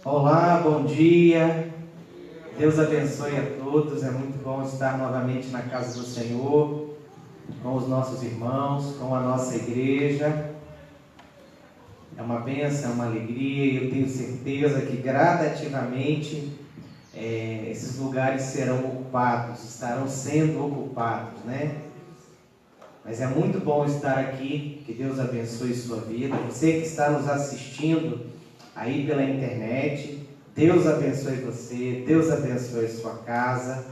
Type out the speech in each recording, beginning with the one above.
Olá, bom dia. Deus abençoe a todos. É muito bom estar novamente na casa do Senhor, com os nossos irmãos, com a nossa igreja. É uma bênção, é uma alegria, e eu tenho certeza que gradativamente esses lugares serão ocupados, estarão sendo ocupados, né? Mas é muito bom estar aqui. Que Deus abençoe sua vida. Você que está nos assistindo aí pela internet, Deus abençoe você, Deus abençoe sua casa.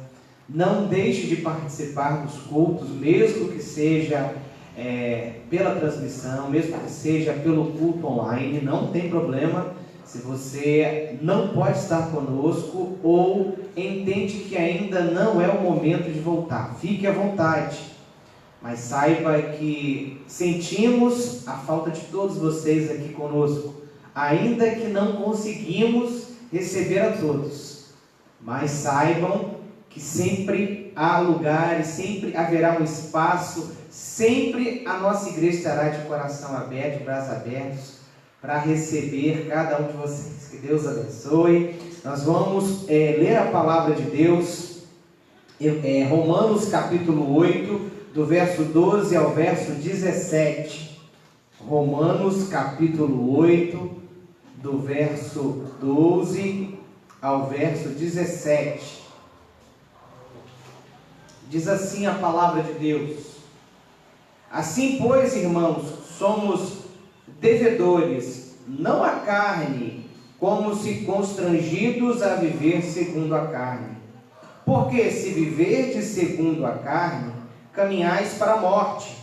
Não deixe de participar dos cultos, mesmo que seja pela transmissão, mesmo que seja pelo culto online, não tem problema. Se você não pode estar conosco ou entende que ainda não é o momento de voltar, fique à vontade. Mas saiba que sentimos a falta de todos vocês aqui conosco, ainda que não conseguimos receber a todos. Mas saibam que sempre há lugar e sempre haverá um espaço, sempre a nossa igreja estará de coração aberto, de braços abertos, para receber cada um de vocês. Que Deus abençoe. Nós vamos ler a palavra de Deus, Romanos capítulo 8, do verso 12 ao verso 17. Romanos capítulo 8, do verso 12 ao verso 17. Diz assim a palavra de Deus: Assim, pois, irmãos, somos devedores, não à carne, como se constrangidos a viver segundo a carne. Porque se viverdes segundo a carne, caminhais para a morte.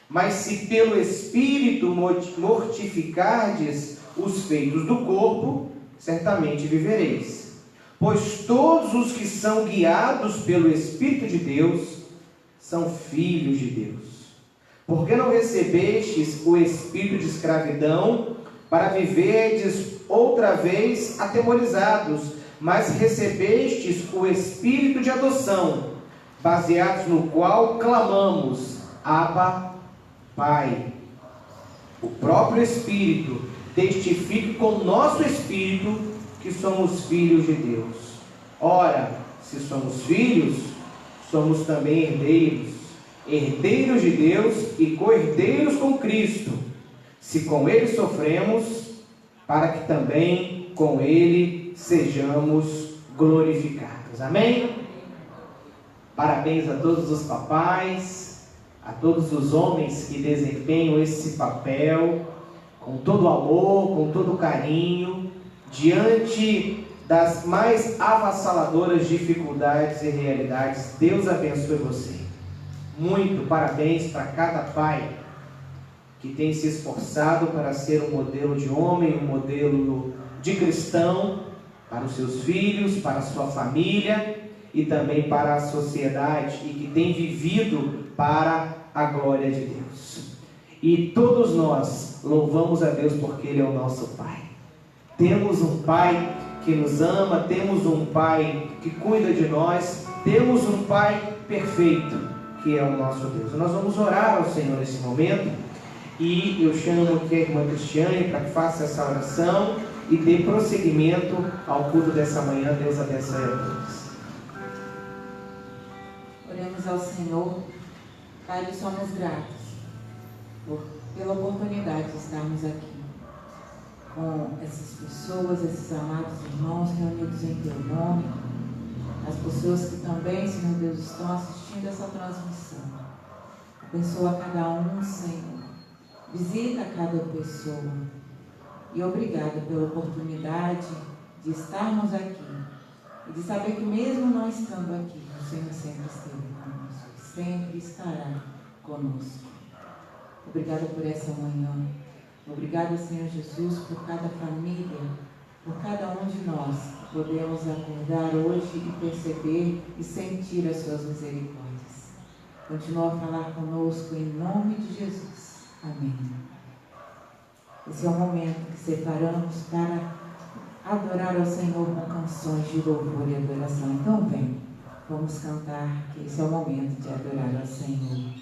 Mas se pelo Espírito mortificardes os feitos do corpo, certamente vivereis. Pois todos os que são guiados pelo Espírito de Deus são filhos de Deus. Porque não recebestes o espírito de escravidão para viverdes outra vez atemorizados, mas recebestes o espírito de adoção, baseados no qual clamamos: Abba, Pai. O próprio Espírito testifica com o nosso espírito que somos filhos de Deus. Ora, se somos filhos, somos também herdeiros, herdeiros de Deus e co-herdeiros com Cristo, se com Ele sofremos, para que também com Ele sejamos glorificados. Amém? Parabéns a todos os papais, a todos os homens que desempenham esse papel com todo amor, com todo carinho, diante das mais avassaladoras dificuldades e realidades. Deus abençoe você. Muito parabéns para cada pai que tem se esforçado para ser um modelo de homem, um modelo de cristão para os seus filhos, para a sua família e também para a sociedade, e que tem vivido para a glória de Deus. E todos nós louvamos a Deus porque Ele é o nosso Pai. Temos um Pai que nos ama, temos um Pai que cuida de nós, temos um Pai perfeito, que é o nosso Deus. Nós vamos orar ao Senhor nesse momento, e eu chamo aqui a irmã Cristiane para que faça essa oração e dê prosseguimento ao culto dessa manhã. Deus abençoe a todos. Oremos ao Senhor. Pai, lhe somos gratos pela oportunidade de estarmos aqui com essas pessoas, esses amados irmãos reunidos em Teu nome, as pessoas que também, Senhor Deus, estão assistindo essa transmissão. Abençoa cada um, Senhor. Visita cada pessoa. E obrigada pela oportunidade de estarmos aqui e de saber que mesmo não estando aqui, o Senhor sempre esteve conosco, sempre estará conosco. Obrigada por essa manhã. Obrigada, Senhor Jesus, por cada família, por cada um de nós que podemos acordar hoje e perceber e sentir as suas misericórdias. Continua a falar conosco em nome de Jesus. Amém. Esse é o momento que separamos para adorar ao Senhor com canções de louvor e adoração. Então vem, vamos cantar, que esse é o momento de adorar ao Senhor.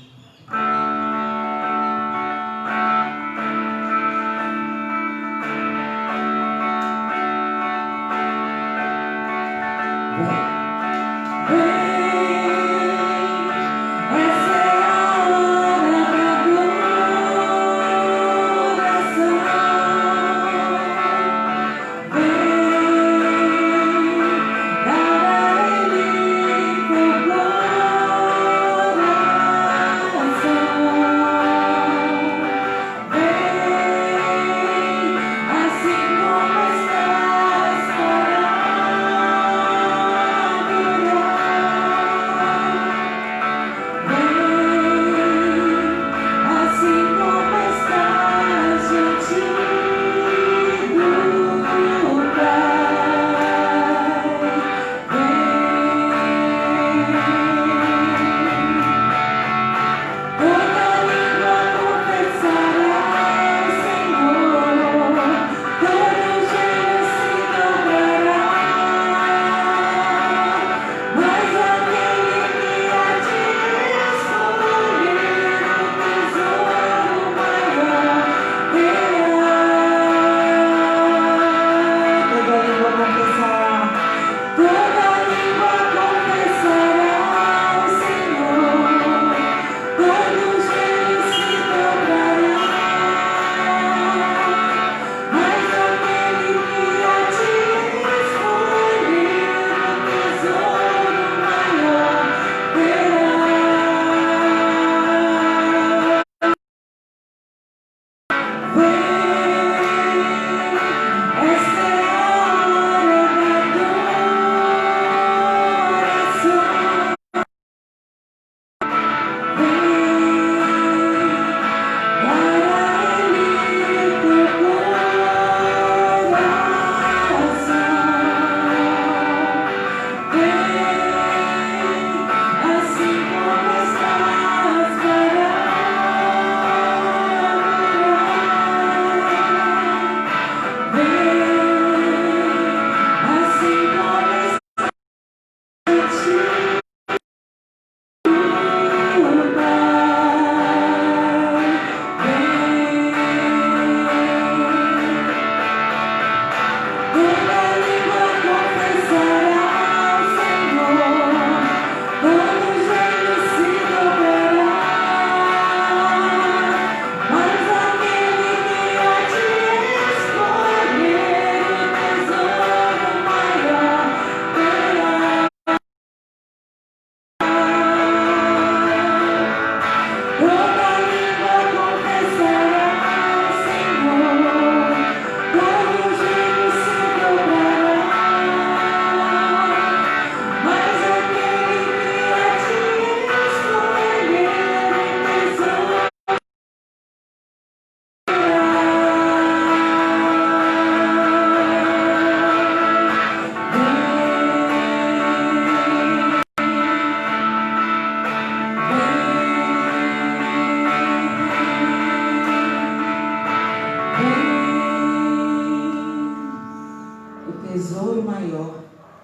tesouro maior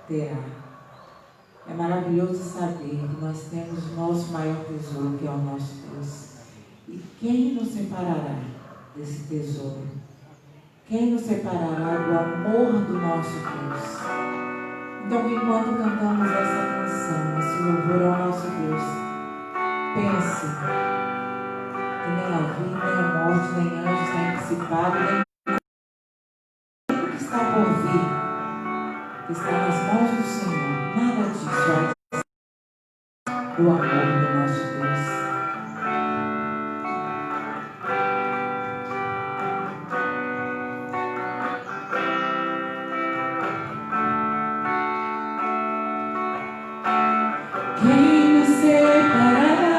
terá. É maravilhoso saber que nós temos o nosso maior tesouro, que é o nosso Deus. E quem nos separará desse tesouro? Quem nos separará do amor do nosso Deus? Então, enquanto cantamos essa canção, esse louvor ao nosso Deus, pense que nem a vida, nem a morte, nem anjos, nem principado, nem o que está por vir, que está nas mãos do Senhor. Nada disso é do amor do nosso Deus. Quem nos separará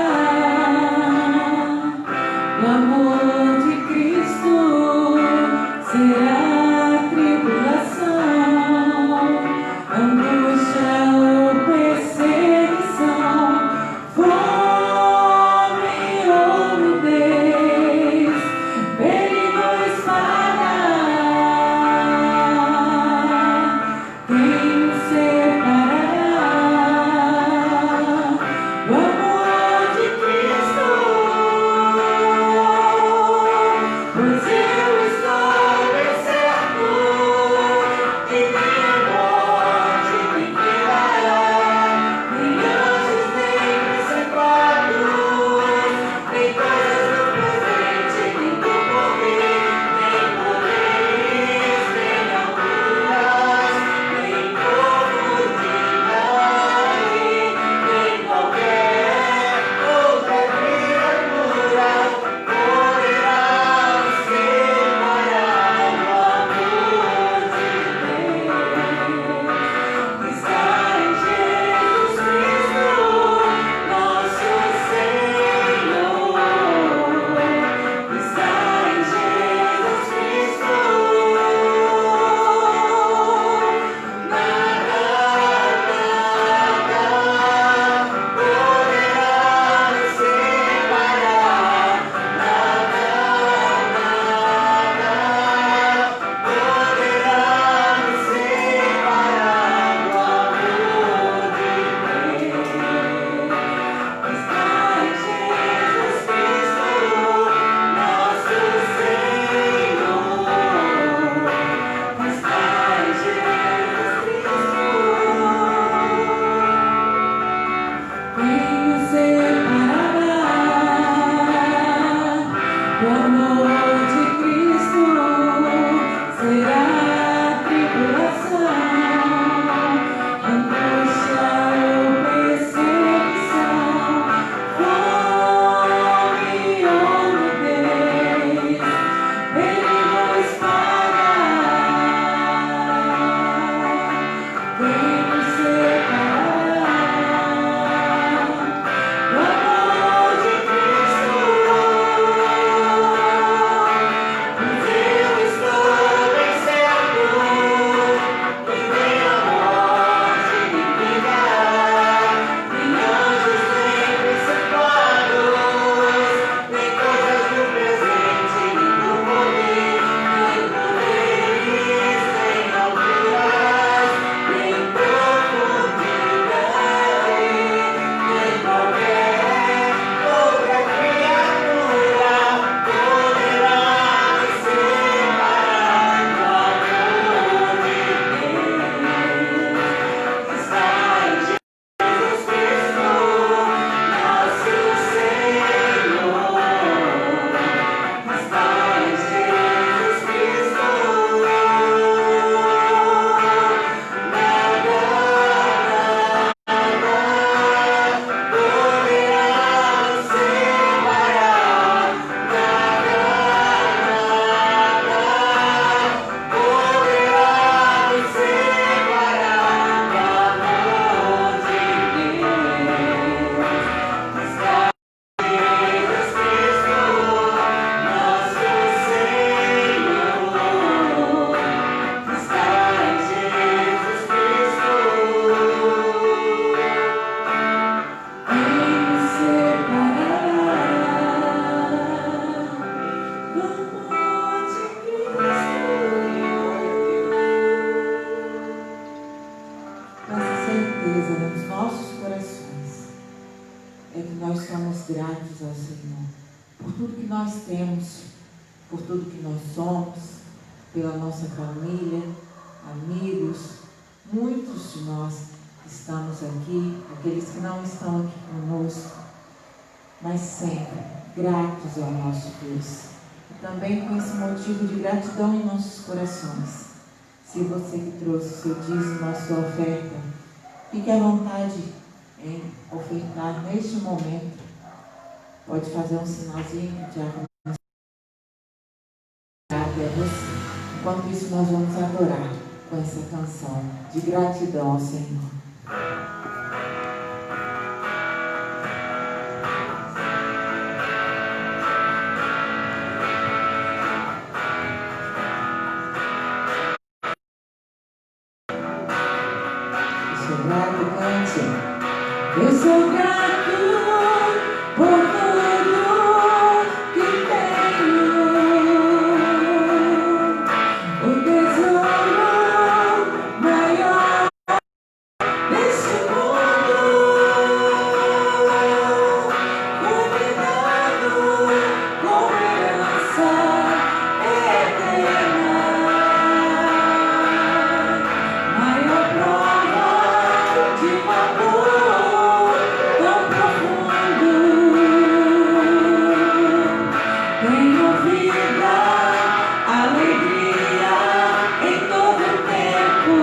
do amor de Cristo? Será tribulação, angústia ou perseguição, fome somos gratos ao Senhor por tudo que nós temos, por tudo que nós somos, pela nossa família, amigos. Muitos de nós estamos aqui, aqueles que não estão aqui conosco, mas sempre gratos ao nosso Deus. E também com esse motivo de gratidão em nossos corações. Se você que trouxe o seu dízimo, a sua oferta, fique à vontade em ofertar neste momento. Pode fazer um sinalzinho que o diácono até você. Enquanto isso, nós vamos adorar com essa canção de gratidão ao Senhor. Eu sou grato por tudo que tenho, o tesouro maior deste mundo foi me dado como herança eterna. Maior prova de um amor tão profundo. Tenho vida, alegria em todo tempo.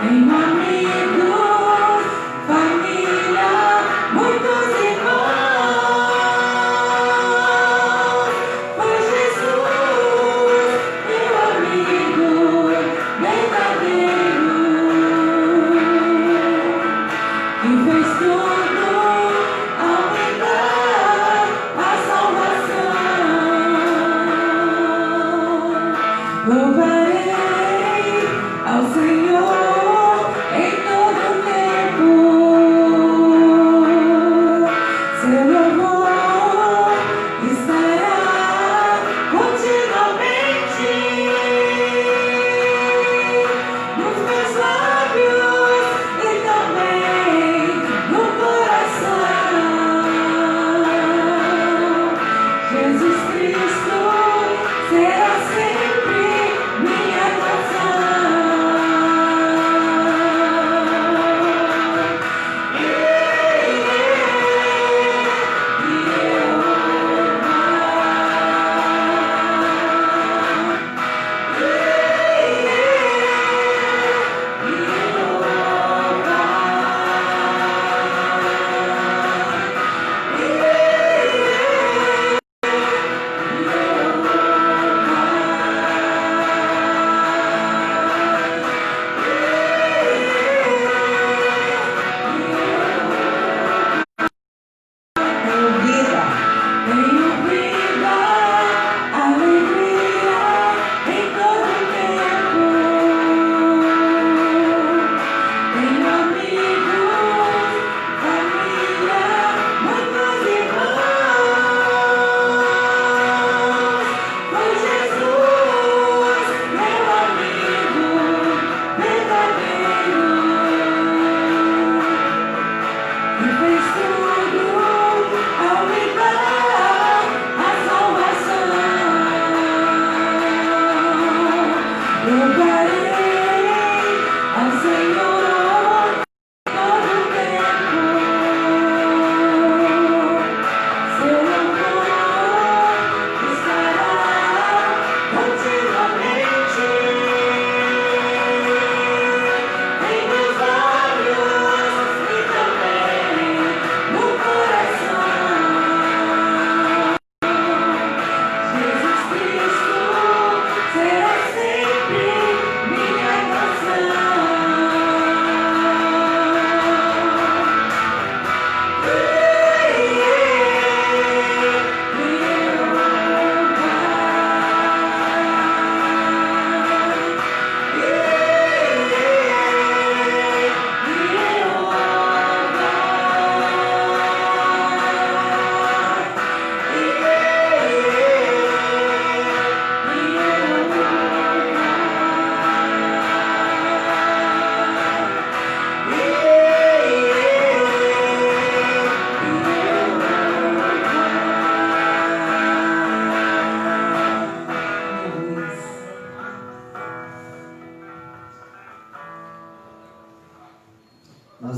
Tenho amigos, família, muitos irmãos. Foi Jesus, meu amigo verdadeiro, que fez tudo ao me dar a salvação. Louvarei ao Senhor em todo tempo. Seu louvor estará continuamente nos meus lábios e também no coração. Jesus Cristo será sempre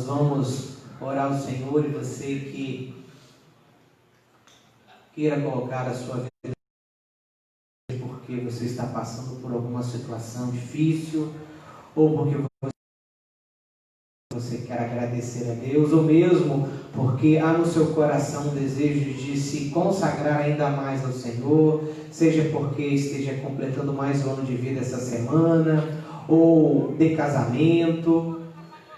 vamos orar ao Senhor, e você que queira colocar a sua vida porque você está passando por alguma situação difícil, ou porque você quer agradecer a Deus, ou mesmo porque há no seu coração um desejo de se consagrar ainda mais ao Senhor, seja porque esteja completando mais um ano de vida essa semana, ou de casamento,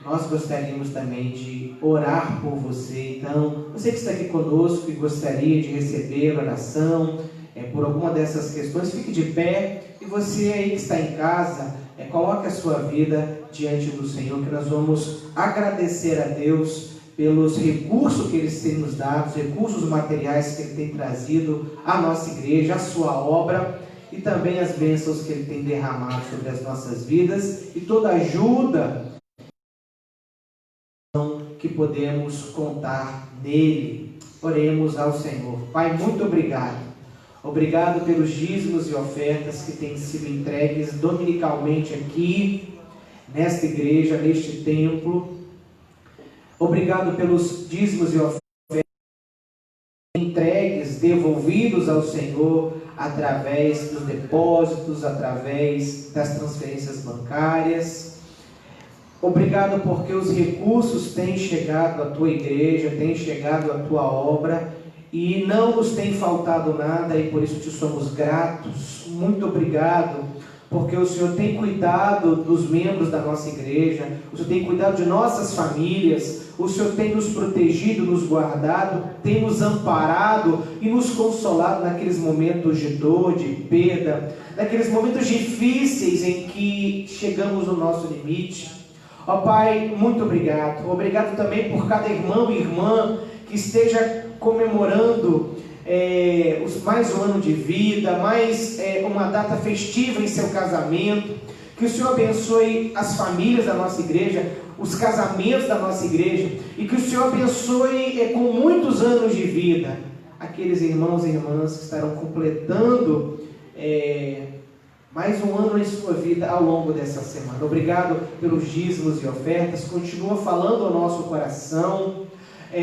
nós gostaríamos também de orar por você. Então, você que está aqui conosco e gostaria de receber oração por alguma dessas questões, fique de pé, e você aí que está em casa, coloque a sua vida diante do Senhor, que nós vamos agradecer a Deus pelos recursos que Ele tem nos dado, os recursos materiais que Ele tem trazido à nossa igreja, à sua obra, e também as bênçãos que Ele tem derramado sobre as nossas vidas, e toda ajuda que podemos contar nele. Oremos ao Senhor. Pai, muito obrigado. Obrigado pelos dízimos e ofertas que têm sido entregues dominicalmente aqui, nesta igreja, neste templo. Obrigado pelos dízimos e ofertas entregues, devolvidos ao Senhor através dos depósitos, através das transferências bancárias. Obrigado porque os recursos têm chegado à tua igreja, têm chegado à tua obra, e não nos tem faltado nada, e por isso te somos gratos. Muito obrigado, porque o Senhor tem cuidado dos membros da nossa igreja, o Senhor tem cuidado de nossas famílias, o Senhor tem nos protegido, nos guardado, tem nos amparado e nos consolado naqueles momentos de dor, de perda, naqueles momentos difíceis em que chegamos no nosso limite. Ó Pai, muito obrigado. Obrigado também por cada irmão e irmã que esteja comemorando mais um ano de vida, mais uma data festiva em seu casamento. Que o Senhor abençoe as famílias da nossa igreja, os casamentos da nossa igreja, e que o Senhor abençoe com muitos anos de vida aqueles irmãos e irmãs que estarão completando mais um ano em sua vida ao longo dessa semana. Obrigado pelos dízimos e ofertas. Continua falando ao nosso coração,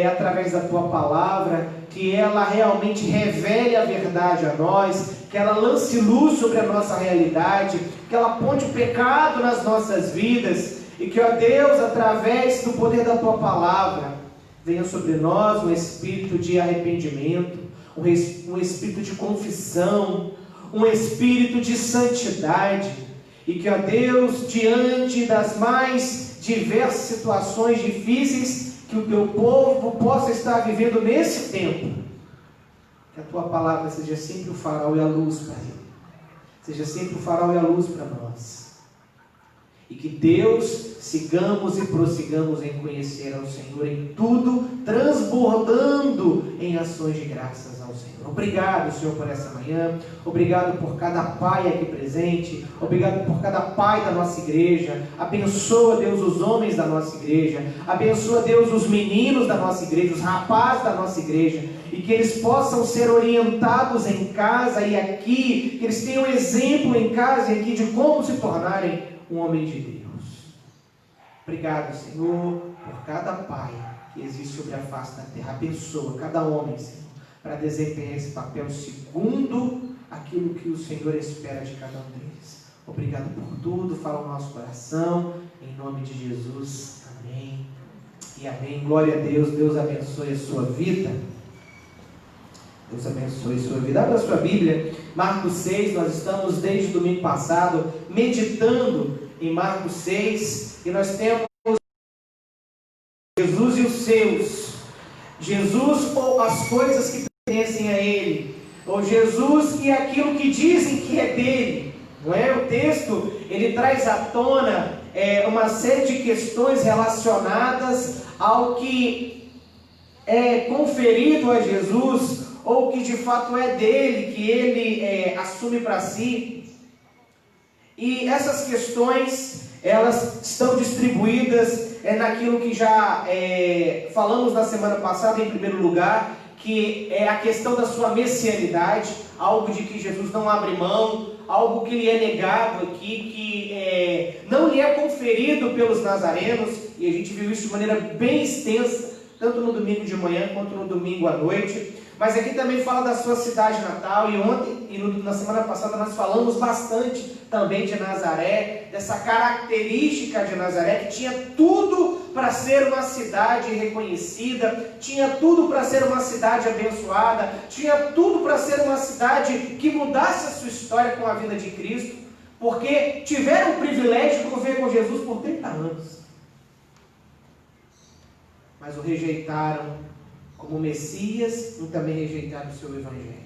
através da tua palavra, que ela realmente revele a verdade a nós, que ela lance luz sobre a nossa realidade, que ela aponte o pecado nas nossas vidas, e que, ó Deus, através do poder da tua palavra, venha sobre nós um espírito de arrependimento, um espírito de confissão, um espírito de santidade, e que, ó Deus, diante das mais diversas situações difíceis que o teu povo possa estar vivendo nesse tempo, que a tua palavra seja sempre o farol e a luz, Pai, seja sempre o farol e a luz para nós, e que Deus, sigamos e prossigamos em conhecer ao Senhor em tudo, transbordando em ações de graças ao Senhor. Obrigado, Senhor, por essa manhã. Obrigado por cada pai aqui presente. Obrigado por cada pai da nossa igreja. Abençoa, Deus, os homens da nossa igreja. Abençoa, Deus, os meninos da nossa igreja, os rapazes da nossa igreja, e que eles possam ser orientados em casa e aqui, que eles tenham exemplo em casa e aqui de como se tornarem um homem de Deus. Obrigado, Senhor, por cada pai que existe sobre a face da terra. Abençoa cada homem, Senhor, para desempenhar esse papel segundo aquilo que o Senhor espera de cada um deles. Obrigado por tudo, fala o nosso coração, em nome de Jesus, amém e amém. Glória a Deus. Deus abençoe a sua vida. Deus abençoe a sua vida. Abra a sua Bíblia, Marcos 6, nós estamos desde o domingo passado meditando em Marcos 6, e nós temos Jesus e os seus, Jesus ou as coisas que pertencem a Ele, ou Jesus e aquilo que dizem que é dele, não é? O texto, ele traz à tona uma série de questões relacionadas ao que é conferido a Jesus, ou que de fato é dele, que ele assume para si. E essas questões, elas estão distribuídas naquilo que já falamos na semana passada, em primeiro lugar, que é a questão da sua messianidade, algo de que Jesus não abre mão, algo que lhe é negado aqui, que não lhe é conferido pelos nazarenos, e a gente viu isso de maneira bem extensa, tanto no domingo de manhã quanto no domingo à noite. Mas aqui também fala da sua cidade natal, e ontem e na semana passada nós falamos bastante também de Nazaré, dessa característica de Nazaré, que tinha tudo para ser uma cidade reconhecida, tinha tudo para ser uma cidade abençoada, tinha tudo para ser uma cidade que mudasse a sua história com a vinda de Cristo, porque tiveram o privilégio de conviver com Jesus por 30 anos, mas o rejeitaram como Messias, e também rejeitaram o seu Evangelho.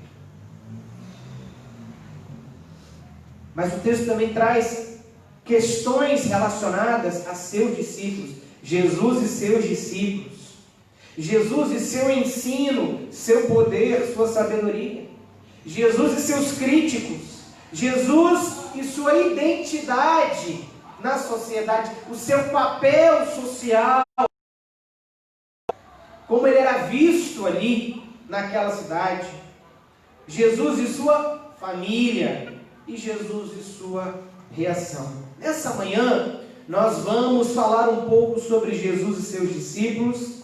Mas o texto também traz questões relacionadas a seus discípulos, Jesus e seus discípulos, Jesus e seu ensino, seu poder, sua sabedoria, Jesus e seus críticos, Jesus e sua identidade na sociedade, o seu papel social, como ele era visto ali naquela cidade, Jesus e sua família, e Jesus e sua reação. Nessa manhã, nós vamos falar um pouco sobre Jesus e seus discípulos,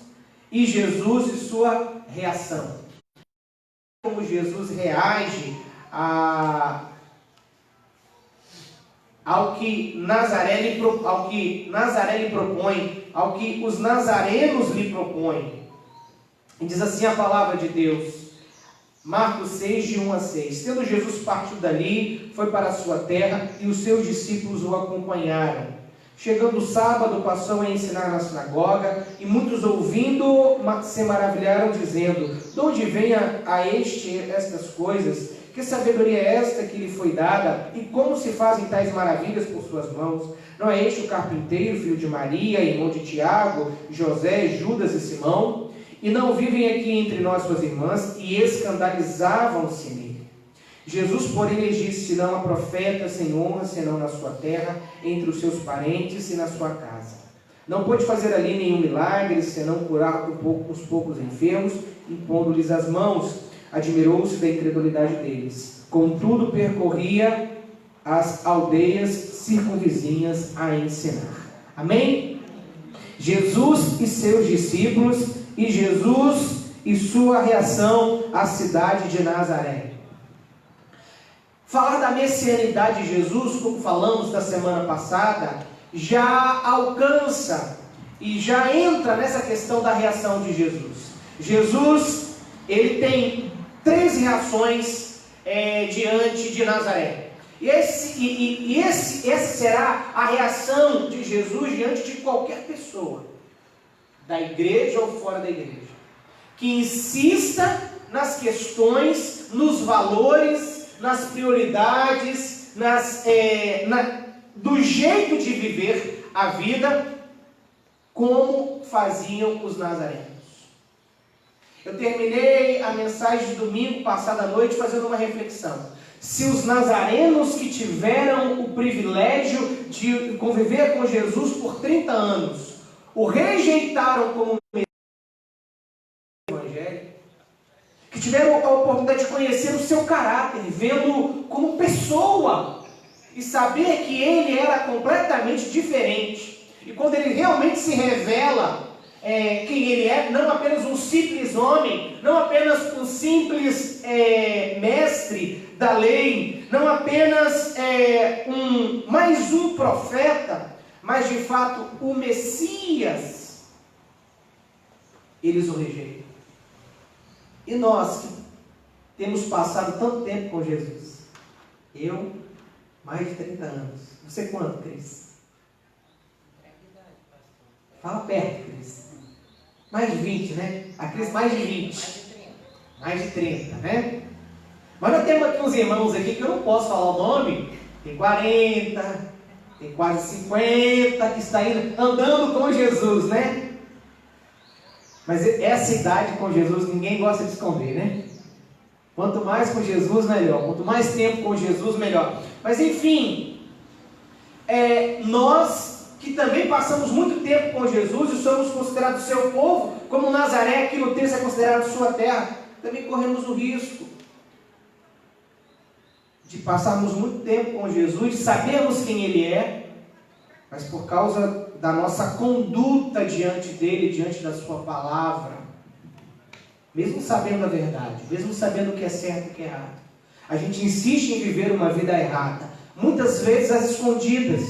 e Jesus e sua reação. Como Jesus reage ao que Nazaré lhe propõe, ao que os nazarenos lhe propõem. E diz assim a palavra de Deus, Marcos 6, de 1 a 6. Tendo Jesus partido dali, foi para a sua terra, e os seus discípulos o acompanharam. Chegando o sábado, passou a ensinar na sinagoga, e muitos ouvindo se maravilharam, dizendo: de onde vem a este estas coisas? Que sabedoria é esta que lhe foi dada? E como se fazem tais maravilhas por suas mãos? Não é este o carpinteiro, filho de Maria, irmão de Tiago, José, Judas e Simão? E não vivem aqui entre nós suas irmãs? E escandalizavam-se nele. Jesus, porém, lhes disse: não há profeta sem honra, senão na sua terra, entre os seus parentes e na sua casa. Não pôde fazer ali nenhum milagre, senão curar uns poucos enfermos, impondo-lhes as mãos. Admirou-se da incredulidade deles. Contudo, percorria as aldeias circunvizinhas a ensinar. Amém? Jesus e seus discípulos, e Jesus e sua reação à cidade de Nazaré. Falar da messianidade de Jesus, como falamos da semana passada, já alcança e já entra nessa questão da reação de Jesus. Jesus, ele tem 3 reações diante de Nazaré. E essa será a reação de Jesus diante de qualquer pessoa, da igreja ou fora da igreja, que insista nas questões, nos valores, nas prioridades, do jeito de viver a vida, como faziam os nazarenos. Eu terminei a mensagem de domingo passado à noite fazendo uma reflexão. Se os nazarenos que tiveram o privilégio de conviver com Jesus por 30 anos, o rejeitaram como Evangelho, que tiveram a oportunidade de conhecer o seu caráter, vê-lo como pessoa, e saber que ele era completamente diferente. E quando ele realmente se revela quem ele é, não apenas um simples homem, não apenas um simples mestre da lei, não apenas mais um profeta, mas de fato o Messias, eles o rejeitam. E nós que temos passado tanto tempo com Jesus, eu, mais de 30 anos, você quanto, Cris? Fala perto, Cris. Mais de 20, né? A Cris mais de 20. Mais de 30, né? Mas nós temos aqui uns irmãos aqui que eu não posso falar o nome. Tem 40, tem quase 50, que está indo, andando com Jesus, né? Mas essa idade com Jesus ninguém gosta de esconder, né? Quanto mais com Jesus, melhor. Quanto mais tempo com Jesus, melhor. Mas enfim, nós que também passamos muito tempo com Jesus e somos considerados seu povo, como Nazaré, aqui no texto é considerado sua terra, também corremos o risco de passarmos muito tempo com Jesus, de sabermos quem ele é, mas por causa da nossa conduta diante dele, diante da sua palavra, mesmo sabendo a verdade, mesmo sabendo o que é certo e o que é errado, a gente insiste em viver uma vida errada, muitas vezes às escondidas,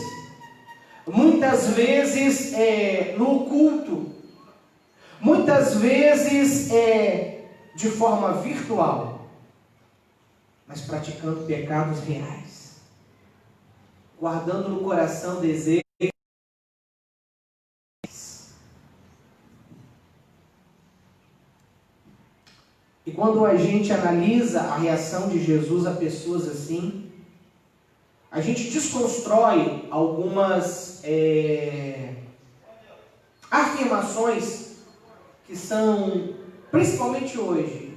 muitas vezes no oculto, muitas vezes de forma virtual, mas praticando pecados reais, guardando no coração desejos. E quando a gente analisa a reação de Jesus a pessoas assim, a gente desconstrói algumas afirmações que são, principalmente hoje,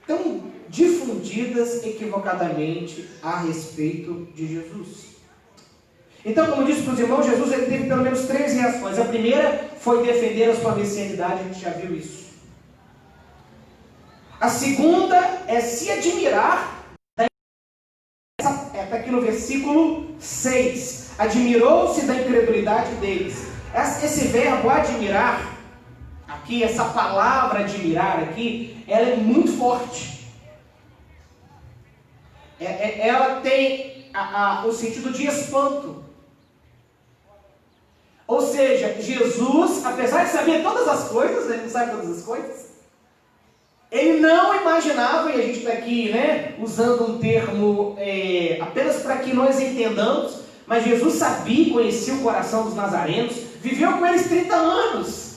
tão difundidas equivocadamente a respeito de Jesus. Então, como eu disse para os irmãos, Jesus ele teve pelo menos 3 reações. A primeira foi defender a sua messianidade, a gente já viu isso. A segunda é se admirar, está aqui no versículo 6. Admirou-se da incredulidade deles. Esse verbo admirar, aqui, essa palavra admirar aqui, ela é muito forte. Ela tem o sentido de espanto. Ou seja, Jesus, apesar de saber todas as coisas, ele não sabe todas as coisas, ele não imaginava, e a gente está aqui usando um termo apenas para que nós entendamos, mas Jesus sabia e conhecia o coração dos nazarenos, viveu com eles 30 anos.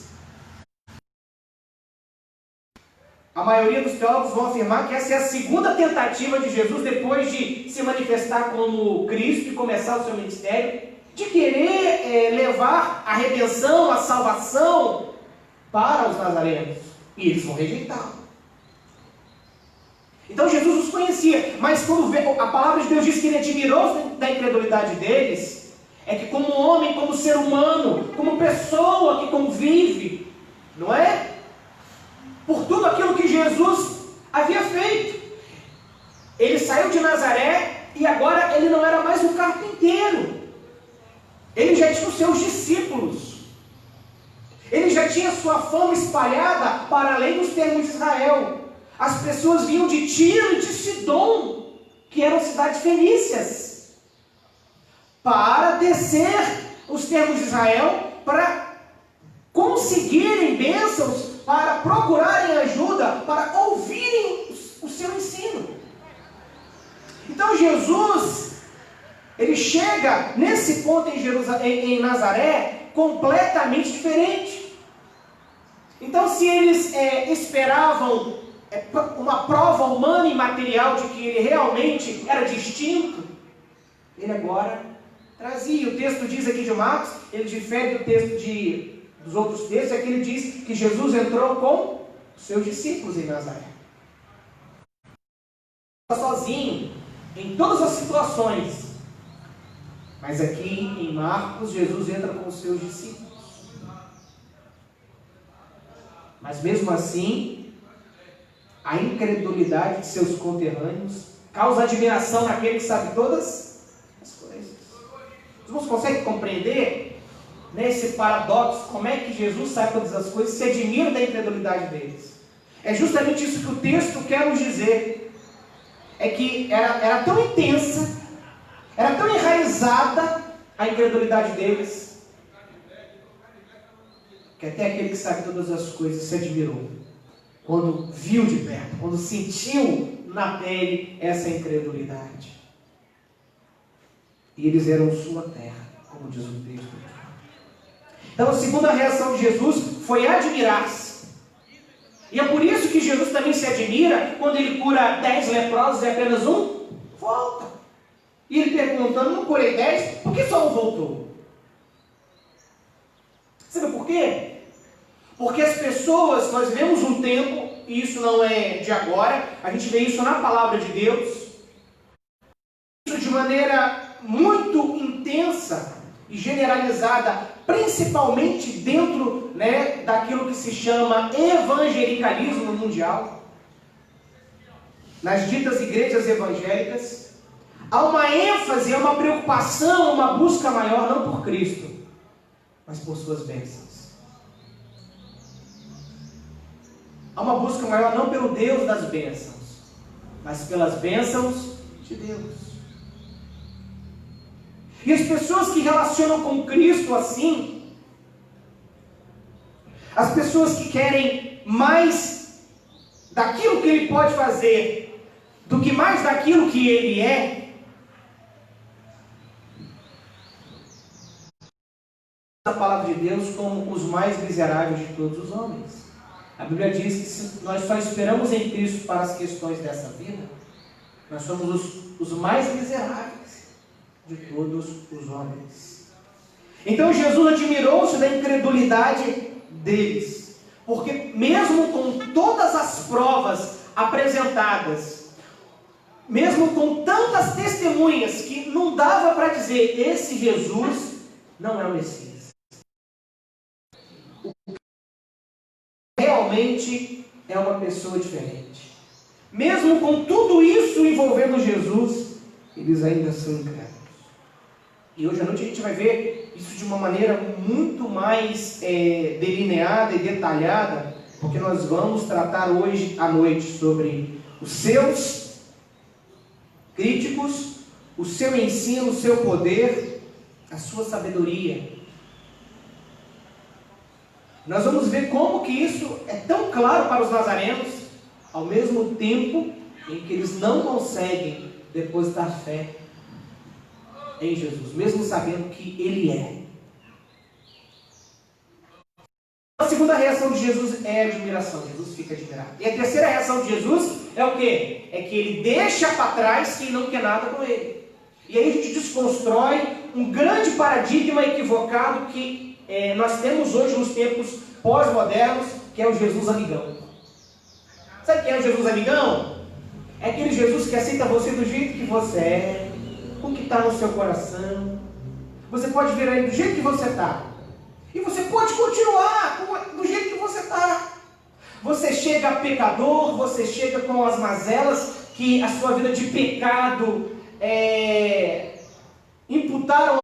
A maioria dos teólogos vão afirmar que essa é a segunda tentativa de Jesus, depois de se manifestar como Cristo e começar o seu ministério, de querer levar a redenção, a salvação para os nazarenos. E eles vão rejeitar. Então Jesus os conhecia, mas quando a palavra de Deus diz que ele admirou da incredulidade deles, é que como homem, como ser humano, como pessoa que convive, não é? Por tudo aquilo que Jesus havia feito. Ele saiu de Nazaré e agora ele não era mais um carpinteiro. Ele já tinha os seus discípulos. Ele já tinha sua fama espalhada para além dos termos de Israel. As pessoas vinham de Tiro e de Sidom, que eram cidades fenícias, para descer os termos de Israel, para conseguirem bênçãos, para procurarem ajuda, para ouvirem o seu ensino. Então Jesus, ele chega nesse ponto em Nazaré completamente diferente. Então se eles esperavam uma prova humana e material de que ele realmente era distinto, ele agora trazia. O texto diz aqui de Marcos, ele difere do texto dos outros textos, é que ele diz que Jesus entrou com os seus discípulos em Nazaré. Sozinho, em todas as situações. Mas aqui em Marcos, Jesus entra com os seus discípulos. Mas mesmo assim, a incredulidade de seus conterrâneos causa admiração naquele que sabe todas as coisas. Os irmãos conseguem compreender esse paradoxo? Como é que Jesus sabe todas as coisas e se admira da incredulidade deles? É justamente isso que o texto quer nos dizer. É que era tão intensa, era tão enraizada a incredulidade deles, que até aquele que sabe todas as coisas se admirou quando viu de perto, quando sentiu na pele essa incredulidade. E eles eram sua terra, como diz o texto. Então a segunda reação de Jesus foi admirar-se. E é por isso que Jesus também se admira quando ele cura 10 leprosos e apenas um volta. E ele perguntando, não curei 10, por que só um voltou? Sabe por quê? Porque as pessoas, nós vemos um tempo, e isso não é de agora, a gente vê isso na palavra de Deus, isso de maneira muito intensa e generalizada, principalmente dentro daquilo que se chama evangelicalismo mundial, nas ditas igrejas evangélicas, há uma ênfase, há uma preocupação, uma busca maior, não por Cristo, mas por suas bênçãos. Há uma busca maior não pelo Deus das bênçãos, mas pelas bênçãos de Deus. E as pessoas que relacionam com Cristo assim, as pessoas que querem mais daquilo que Ele pode fazer, do que mais daquilo que Ele é, a palavra de Deus como os mais miseráveis de todos os homens. A Bíblia diz que se nós só esperamos em Cristo para as questões dessa vida, nós somos os mais miseráveis de todos os homens. Então Jesus admirou-se da incredulidade deles, porque mesmo com todas as provas apresentadas, mesmo com tantas testemunhas que não dava para dizer, esse Jesus não é o Messias. Realmente é uma pessoa diferente. Mesmo com tudo isso envolvendo Jesus, eles ainda são incrédulos. E hoje à noite a gente vai ver isso de uma maneira muito mais delineada e detalhada, porque nós vamos tratar hoje à noite sobre os seus críticos, o seu ensino, o seu poder, a sua sabedoria. Nós vamos ver como que isso é tão claro para os nazarenos, ao mesmo tempo em que eles não conseguem depositar fé em Jesus, mesmo sabendo que Ele é. A segunda reação de Jesus é a admiração. Jesus fica admirado. E a terceira reação de Jesus é o quê? É que Ele deixa para trás quem não quer nada com Ele. E aí a gente desconstrói um grande paradigma equivocado que nós temos hoje nos tempos pós-modernos, que é o Jesus amigão. Sabe quem é o Jesus amigão? É aquele Jesus que aceita você do jeito que você é, o que está no seu coração. Você pode vir aí do jeito que você está. E você pode continuar do jeito que você está. Você chega pecador, você chega com as mazelas que a sua vida de pecado imputaram.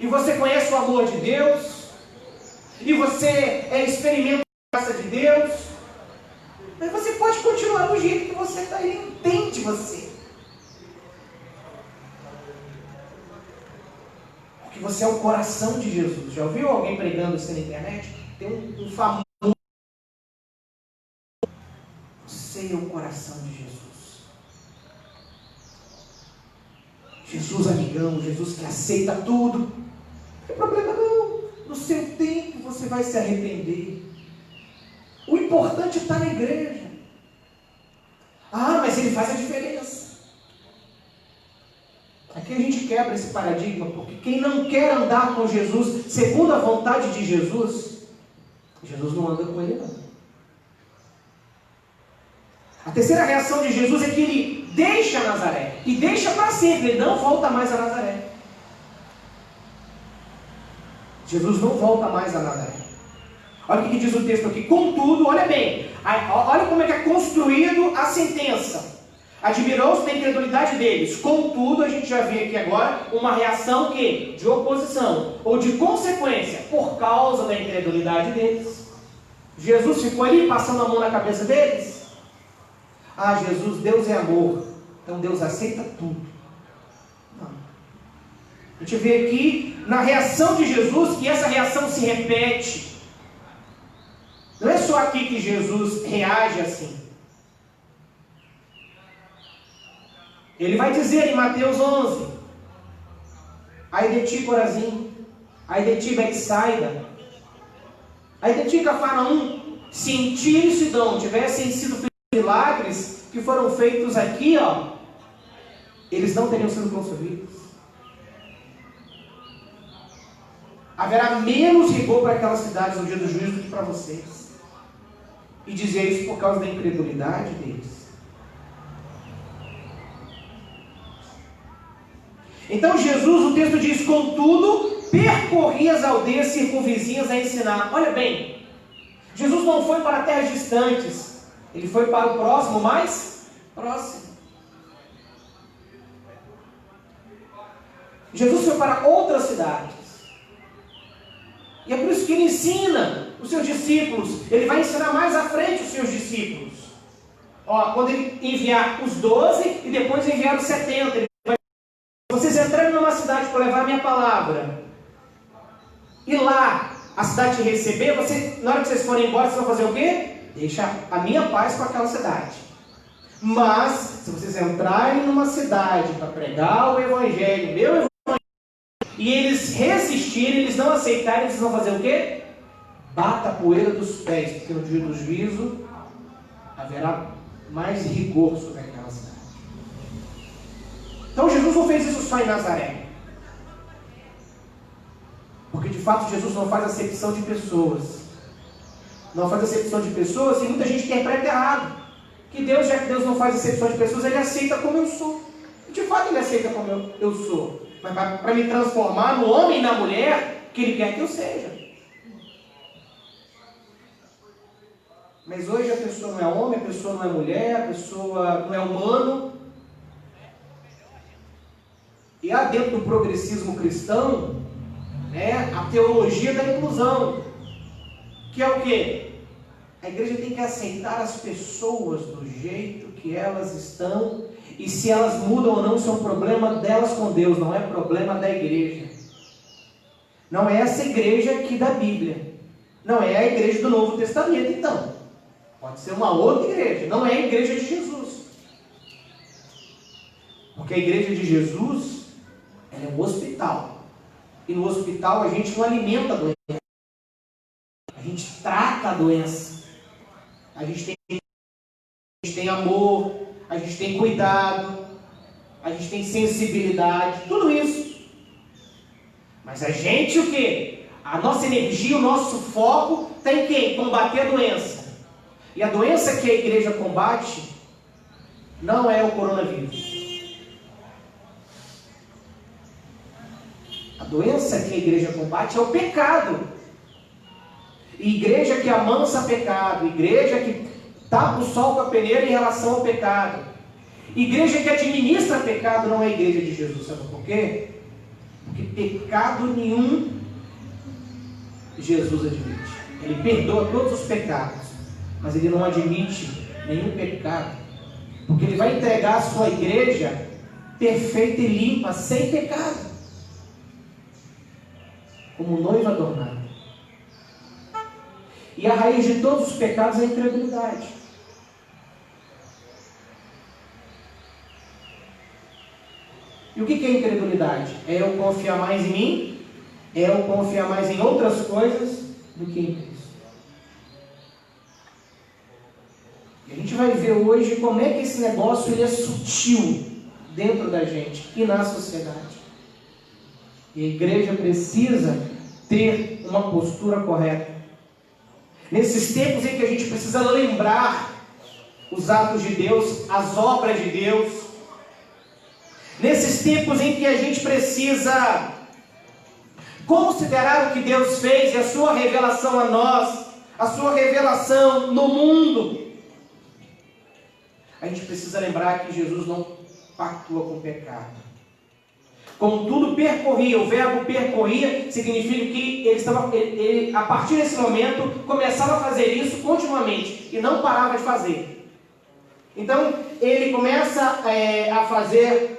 E você conhece o amor de Deus, e você experimenta a graça de Deus, mas você pode continuar do jeito que você está, Ele entende você. Porque você é o coração de Jesus. Já ouviu alguém pregando isso na internet? Tem um famoso. Você é o coração de Jesus. Jesus amigão, Jesus que aceita tudo. Não tem problema não. No seu tempo você vai se arrepender. O importante está na igreja. Ah, mas ele faz a diferença. Aqui a gente quebra esse paradigma, porque quem não quer andar com Jesus, segundo a vontade de Jesus, Jesus não anda com ele não. A terceira reação de Jesus é que ele deixa Nazaré, e deixa para sempre, ele não volta mais a Nazaré. Jesus não volta mais a Nazaré. Olha o que diz o texto aqui. Contudo, olha bem, olha como é que é construído a sentença. Admirou-se da incredulidade deles. Contudo, a gente já vê aqui agora uma reação que? De oposição, ou de consequência, por causa da incredulidade deles. Jesus ficou ali passando a mão na cabeça deles. Ah, Jesus, Deus é amor, então Deus aceita tudo. Não. A gente vê aqui na reação de Jesus que essa reação se repete. Não é só aqui que Jesus reage assim. Ele vai dizer em Mateus 11: ai de ti, Corazim, ai de ti, Betsaida, ai de ti, Cafarnaum, se em Tiro e Sidom tivessem sido feitos milagres que foram feitos aqui, eles não teriam sido consumidos. Haverá menos rigor para aquelas cidades no dia do juízo do que para vocês. E dizia isso por causa da incredulidade deles. Então Jesus, o texto diz, contudo, percorria as aldeias circunvizinhas a ensinar. Olha bem, Jesus não foi para terras distantes, ele foi para o próximo, mais próximo. Jesus foi para outras cidades. E é por isso que ele ensina os seus discípulos. Ele vai ensinar mais à frente os seus discípulos. Ó, quando ele enviar os 12 e depois enviar os 70. Ele vai... Vocês entrarem numa cidade para levar a minha palavra. E lá a cidade te receber, na hora que vocês forem embora, vocês vão fazer o quê? Deixa a minha paz com aquela cidade. Mas, se vocês entrarem numa cidade para pregar o Evangelho, meu Evangelho, e eles resistirem, eles não aceitarem, eles vão fazer o quê? Bata a poeira dos pés, porque no dia do juízo haverá mais rigor sobre aquela cidade. Então Jesus não fez isso só em Nazaré. Porque de fato Jesus não faz acepção de pessoas. Não faz acepção de pessoas e muita gente interpreta errado. Que Deus, já que Deus não faz acepção de pessoas, Ele aceita como eu sou. E de fato Ele aceita como eu sou. Mas para me transformar no homem e na mulher que Ele quer que eu seja. Mas hoje a pessoa não é homem, a pessoa não é mulher, a pessoa não é humano. E há dentro do progressismo cristão, né, a teologia da inclusão. Que é o quê? A igreja tem que aceitar as pessoas do jeito que elas estão. E se elas mudam ou não, isso é um problema delas com Deus, não é problema da igreja. Não é essa igreja aqui da Bíblia. Não é a igreja do Novo Testamento, então. Pode ser uma outra igreja. Não é a igreja de Jesus. Porque a igreja de Jesus, ela é um hospital. E no hospital a gente não alimenta a doença. A gente trata a doença. A gente tem amor, a gente tem cuidado, a gente tem sensibilidade, tudo isso. Mas a gente o quê? A nossa energia, o nosso foco está em quê? Combater a doença. E a doença que a igreja combate não é o coronavírus. A doença que a igreja combate é o pecado. E igreja que amansa pecado, igreja que tapa o sol com a peneira em relação ao pecado, igreja que administra pecado não é a igreja de Jesus. Sabe por quê? Porque pecado nenhum Jesus admite. Ele perdoa todos os pecados, mas Ele não admite nenhum pecado, porque Ele vai entregar a sua igreja perfeita e limpa, sem pecado, como noiva adornada. E a raiz de todos os pecados é a incredulidade. E o que é incredulidade? É eu confiar mais em mim? É eu confiar mais em outras coisas do que em Cristo. E a gente vai ver hoje como é que esse negócio ele é sutil dentro da gente e na sociedade. E a igreja precisa ter uma postura correta. Nesses tempos em que a gente precisa lembrar os atos de Deus, as obras de Deus. Nesses tempos em que a gente precisa considerar o que Deus fez e a sua revelação a nós, a sua revelação no mundo. A gente precisa lembrar que Jesus não pactua com o pecado. Como tudo percorria, o verbo percorria significa que ele, a partir desse momento, começava a fazer isso continuamente e não parava de fazer. Então, ele começa a fazer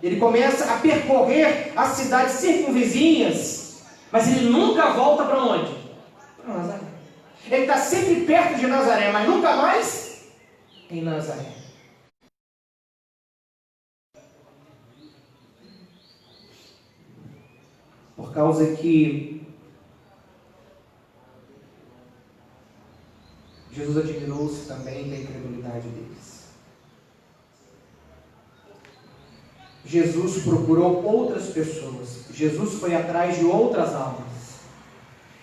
ele começa a percorrer as cidades circunvizinhas, mas ele nunca volta para onde? Para Nazaré. Ele está sempre perto de Nazaré, mas nunca mais em Nazaré. Por causa que Jesus admirou-se também da incredulidade deles. Jesus procurou outras pessoas. Jesus foi atrás de outras almas.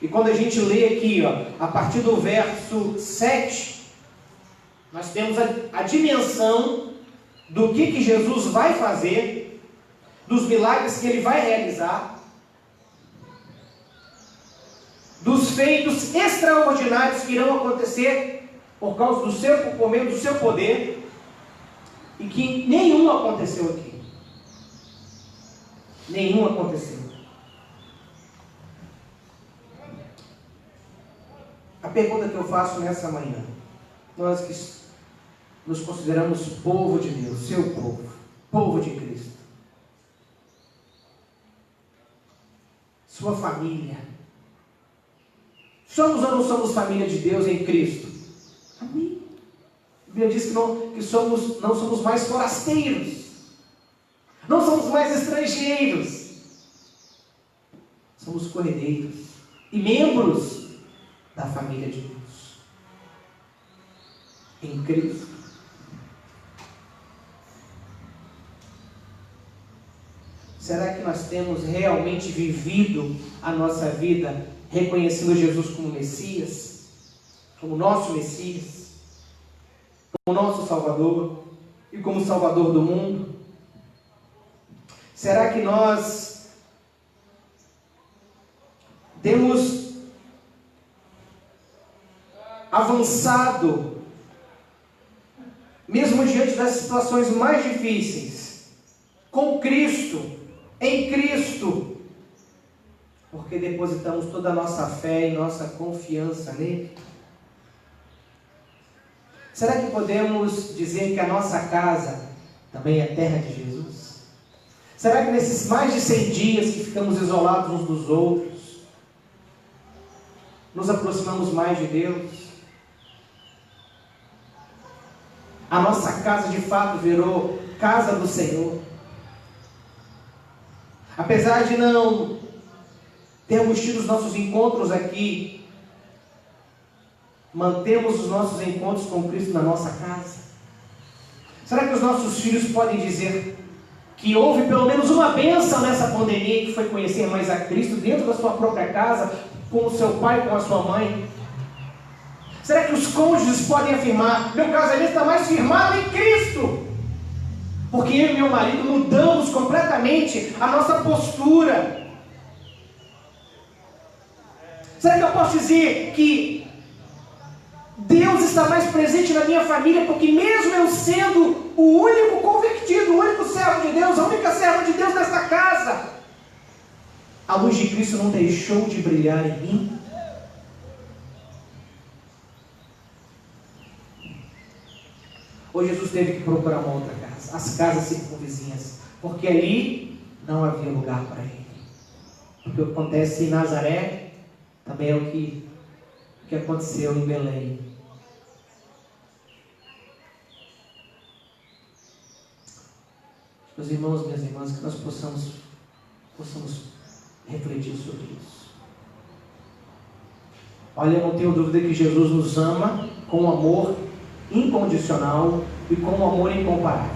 E quando a gente lê aqui, a partir do verso 7, nós temos a dimensão do que Jesus vai fazer, dos milagres que Ele vai realizar, dos feitos extraordinários que irão acontecer por meio do seu poder, e que nenhum aconteceu aqui. Nenhum aconteceu. A pergunta que eu faço nessa manhã, nós que nos consideramos povo de Deus, seu povo, povo de Cristo, sua família, somos ou não somos família de Deus em Cristo? Amém. A Bíblia diz que não somos mais forasteiros, não somos mais estrangeiros, somos cordeiros e membros da família de Deus em Cristo. Será que nós temos realmente vivido a nossa vida reconhecendo Jesus como Messias, como nosso Messias, como nosso Salvador e como Salvador do mundo? Será que nós temos avançado, mesmo diante das situações mais difíceis, com Cristo, em Cristo, porque depositamos toda a nossa fé e nossa confiança nele? Será que podemos dizer que a nossa casa também é terra de Jesus? Será que nesses mais de 100 dias que ficamos isolados uns dos outros, nos aproximamos mais de Deus? A nossa casa de fato virou casa do Senhor? Apesar de não termos tido os nossos encontros aqui, mantemos os nossos encontros com Cristo na nossa casa? Será que os nossos filhos podem dizer que houve pelo menos uma bênção nessa pandemia, que foi conhecer mais a Cristo dentro da sua própria casa, com o seu pai, com a sua mãe? Será que os cônjuges podem afirmar: meu casamento está mais firmado em Cristo, porque eu e meu marido mudamos completamente a nossa postura? Será que eu posso dizer que Deus está mais presente na minha família, porque mesmo eu sendo o único convertido, o único servo de Deus, a única serva de Deus nesta casa, a luz de Cristo não deixou de brilhar em mim? Ou Jesus teve que procurar uma outra casa, as casas circunvizinhas, porque ali não havia lugar para ele? Porque o que acontece em Nazaré também é o que aconteceu em Belém. Meus irmãos, minhas irmãs, que nós possamos refletir sobre isso. Olha, eu não tenho dúvida que Jesus nos ama com um amor incondicional e com um amor incomparável.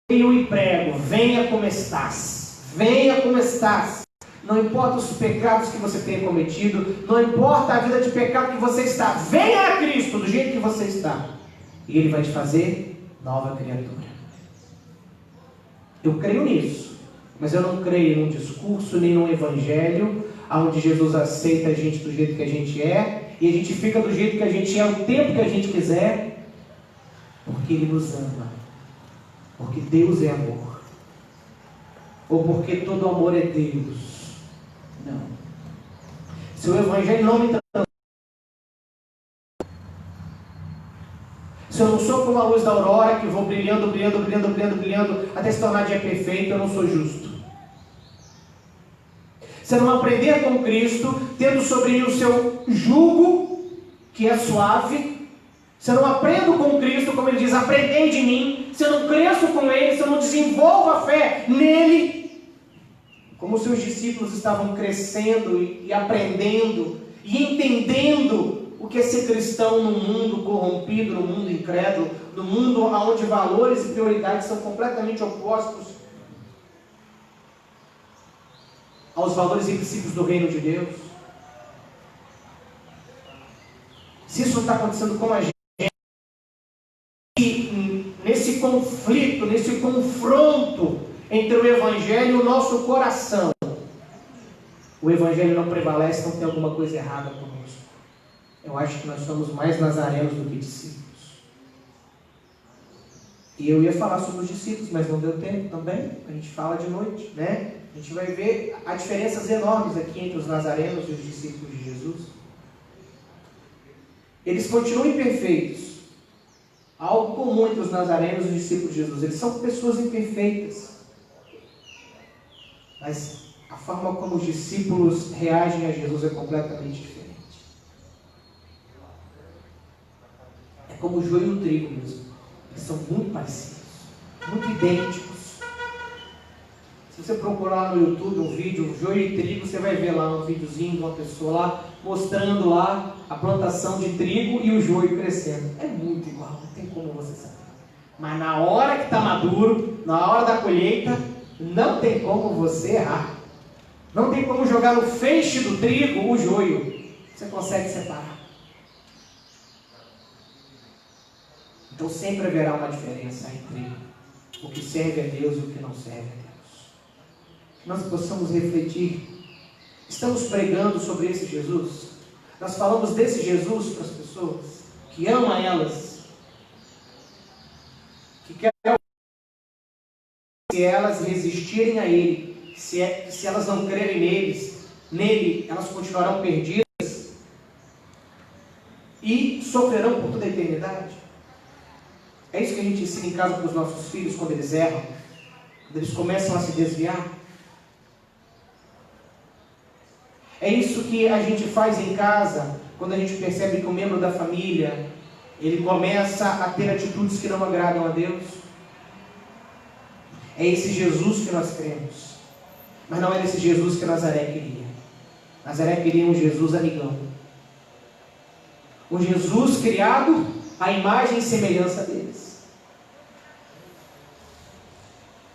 Eu emprego, venha como estás, venha como estás. Não importa os pecados que você tenha cometido, não importa a vida de pecado que você está, venha a Cristo do jeito que você está, e Ele vai te fazer nova criatura. Eu creio nisso, mas eu não creio num discurso, nem num evangelho, onde Jesus aceita a gente do jeito que a gente é, e a gente fica do jeito que a gente é o tempo que a gente quiser, porque Ele nos ama, porque Deus é amor, ou porque todo amor é Deus. Não. Se o evangelho não me transforma, se eu não sou como a luz da aurora, que vou brilhando, brilhando, brilhando, brilhando, brilhando, até se tornar dia perfeito, eu não sou justo. Se eu não aprender com Cristo, tendo sobre mim o seu jugo, que é suave, se eu não aprendo com Cristo, como Ele diz, aprendei de mim, se eu não cresço com Ele, se eu não desenvolvo a fé nele, como os seus discípulos estavam crescendo e aprendendo e entendendo o que é ser cristão num mundo corrompido, num mundo incrédulo, num mundo onde valores e prioridades são completamente opostos aos valores e princípios do reino de Deus. Se isso não está acontecendo com a gente, nesse conflito, nesse confronto entre o evangelho e o nosso coração, o evangelho não prevalece, não tem alguma coisa errada conosco. Eu acho que nós somos mais nazarenos do que discípulos. E eu ia falar sobre os discípulos, mas não deu tempo também. A gente fala de noite, né? A gente vai ver há diferenças enormes aqui entre os nazarenos e os discípulos de Jesus. Eles continuam imperfeitos. Algo comum entre os nazarenos e os discípulos de Jesus. Eles são pessoas imperfeitas. Mas a forma como os discípulos reagem a Jesus é completamente diferente. É como o joio e o trigo mesmo. Eles são muito parecidos, muito idênticos. Se você procurar lá no YouTube um vídeo, joio e trigo, você vai ver lá um videozinho de uma pessoa lá, mostrando lá a plantação de trigo e o joio crescendo. É muito igual, não tem como você saber. Mas na hora que está maduro, na hora da colheita, não tem como você errar. Não tem como jogar no feixe do trigo o joio. Você consegue separar. Então sempre haverá uma diferença entre o que serve a Deus e o que não serve a Deus. Que nós possamos refletir. Estamos pregando sobre esse Jesus? Nós falamos desse Jesus para as pessoas que ama elas, que quer se elas resistirem a Ele, se elas não crerem nele, elas continuarão perdidas e sofrerão por toda a eternidade. É isso que a gente ensina em casa para os nossos filhos quando eles erram, quando eles começam a se desviar. É isso que a gente faz em casa quando a gente percebe que um membro da família ele começa a ter atitudes que não agradam a Deus. É esse Jesus que nós cremos, mas não é esse Jesus que Nazaré queria. Nazaré queria um Jesus amigão, um Jesus criado à imagem e semelhança deles.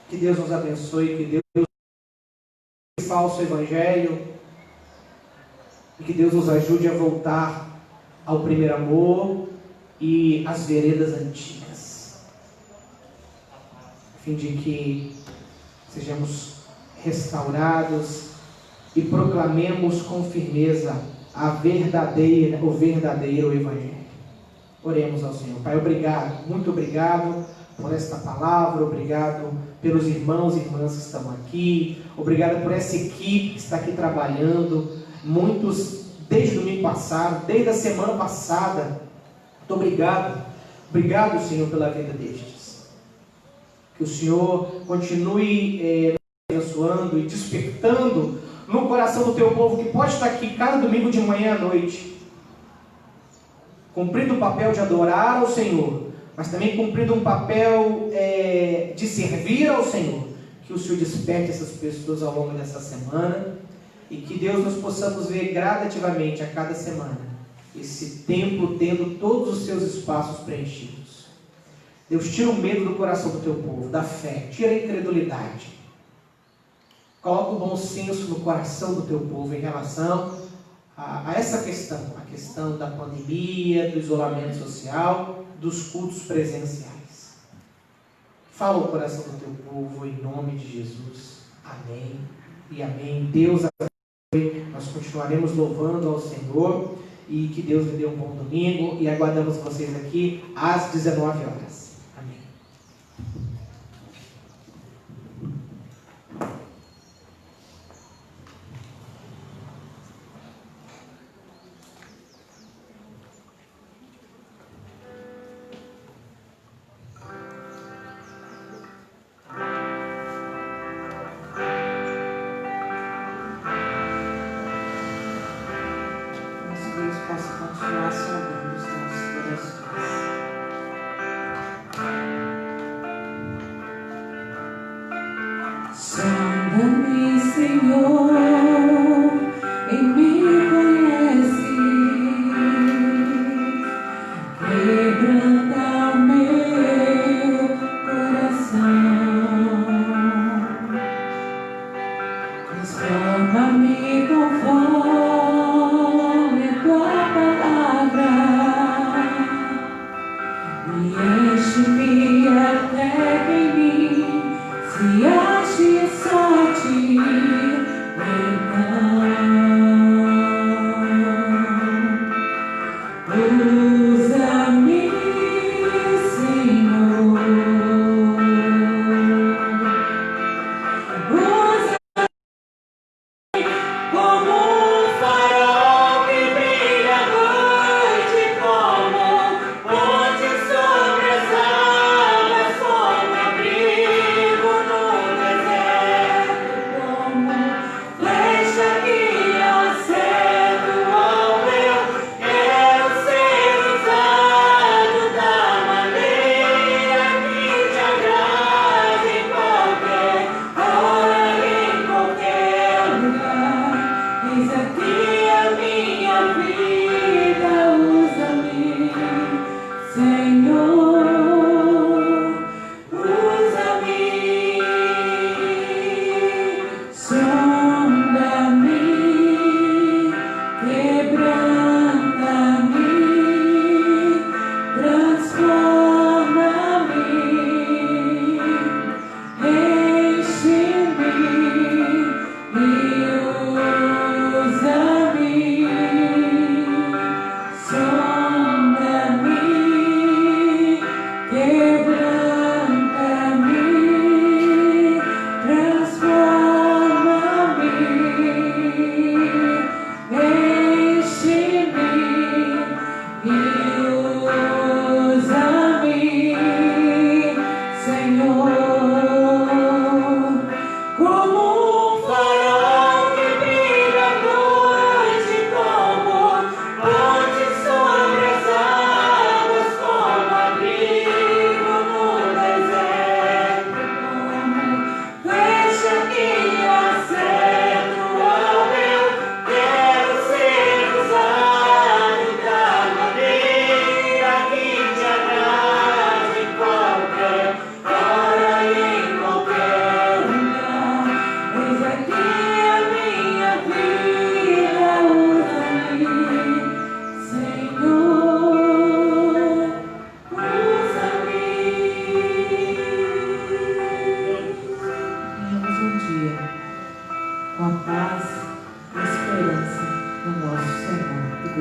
Que Deus nos abençoe, que Deus nos abençoe o falso evangelho, e que Deus nos ajude a voltar ao primeiro amor e às veredas antigas, a fim de que sejamos restaurados e proclamemos com firmeza o verdadeiro evangelho. Oremos ao Senhor. Pai, obrigado, muito obrigado por esta palavra, obrigado pelos irmãos e irmãs que estão aqui, obrigado por essa equipe que está aqui trabalhando, muitos desde o domingo passado, desde a semana passada. Muito obrigado, Senhor, pela vida destes. Que o Senhor continue abençoando e despertando no coração do teu povo, que pode estar aqui cada domingo de manhã à noite, cumprindo o papel de adorar ao Senhor, mas também cumprindo um papel de servir ao Senhor. Que o Senhor desperte essas pessoas ao longo dessa semana, e que Deus nós possamos ver gradativamente a cada semana esse templo tendo todos os seus espaços preenchidos. Deus, tira o medo do coração do teu povo, da fé, tira a incredulidade, coloca o bom senso no coração do teu povo em relação a essa questão, a questão da pandemia, do isolamento social, dos cultos presenciais. Fala o coração do teu povo em nome de Jesus. Amém e amém. Deus abençoe. Nós continuaremos louvando ao Senhor, e que Deus lhe dê um bom domingo, e aguardamos vocês aqui às 19 horas. Amém. Deus possa continuar sondando os nossos corações. Sonda-me, Senhor, e me conhece, quebranta o meu coração, transforma-me conforme a tua palavra, e enche-me até que em mim se ache sorte.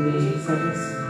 Deus, que seja assim.